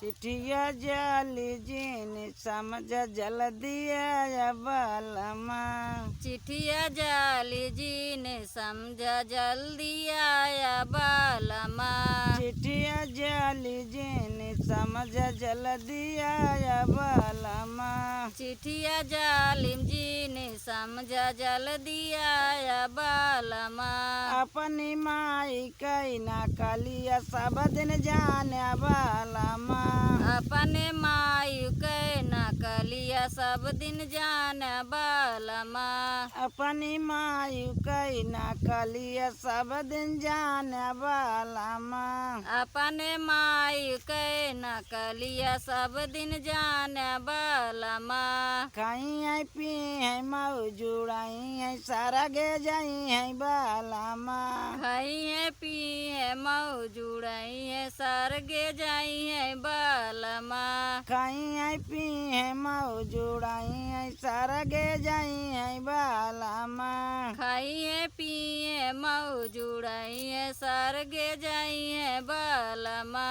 चिट्ठिया जाली जीन समझ जल्दी आया बालमा। चिट्ठिया जाली जी ने समझा जल्दी आया बालमा। चिट्ठिया जाली जीन समझ जल्दी आया बालमा। चिट्ठिया जालिम जी ने समझा जल्दी आया बालमा। अपनी माई कई ना कलिया सब दिन जाने बालमा। अपने मायू के न कलिया सब दिन जान बालमा। अपनी मायू कई ना कलिया सब दिन जाने बालमा। अपने मायू के न कलिया सब दिन जान बालमा। खाई है पी है मऊ जुड़ाई है सारा गे जाई है बालमा। खाई है पी है मऊ जुड़ाई है सर गे जाई है बालमा। खाई है पी है मऊ जुड़ाई है सारा गे जाई है बालमा। खाई है पी है मऊ जुड़ाई है सर गे जाई है बालमा।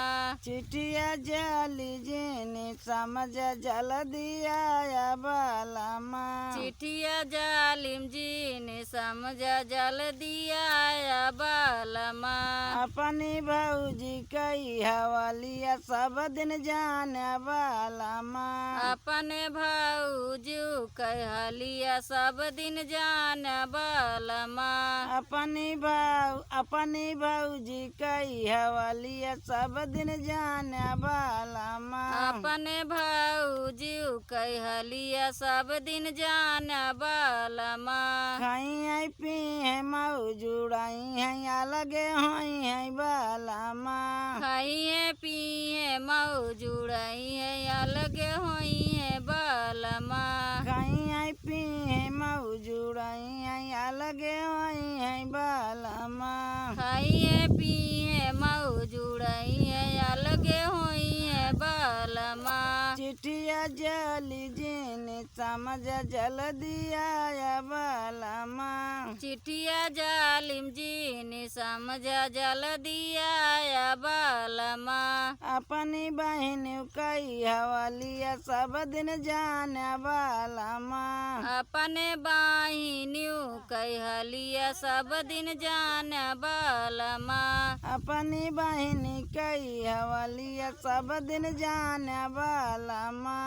चिट्ठिया जाली जीनी समझ जल्दी आया बालमा। चिट्ठिया जालिम जी ने समझा जल्दी आया बालमा। अपनी भौजी कई हवालिया सब दिन जाने बालमा। अपने भाऊजू कहलिया सब दिन जान बालमा। अपनी भौजी कई हवालिया सब दिन जाने बालमा। अपने भाऊजू कहलिया सब दिन जान बालमा। खाई है पी है मऊ जुड़ाई है अलगे होई है बालमा। खाई है पी है मऊ जुड़ाई है अलगे होई है बालमा। खाई है पी है मऊ जुड़ाई है अलगे होई है बालमा। खाई है पी है मऊ जुड़ाई है अलगे होई है बालमा। चिट्ठिया जाली जीनी समझ जल्दी आया बालमा। चिट्ठिया जालिम जी ने समझा जल्दी आया बालमा। अपनी बहन कई हवालिया सब दिन जाने बालमा। अपने बाहिनियों कहलिया सब दिन जान बालमा। अपनी बहन कई हवालिया सब दिन जाने बालमा।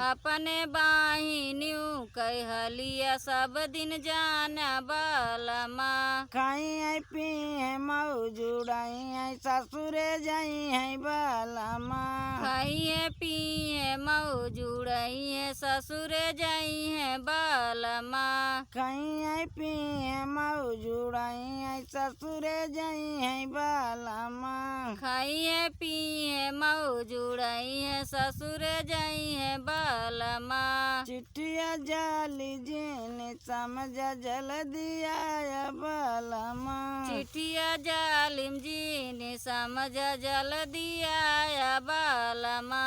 अपने बाहिनियों कहलिया सब दिन जान बालमा। खाई है पी है मऊ जुड़ाई है ससुरे जाई है बालमा। खाई है पी है मऊ जुड़ाई है ससुरे जाई है बालमा। खाई है पी है मऊ जुड़ाई है ससुरे जाई है बालमा। खाई है पी है मऊ जुड़ाई है ससुरे जाई है बालमा। चिट्ठिया जाली जीनी समझ जल्दी आया बालमा। चिट्ठिया जालिम जी ने समझा जल्दी आया बालमा।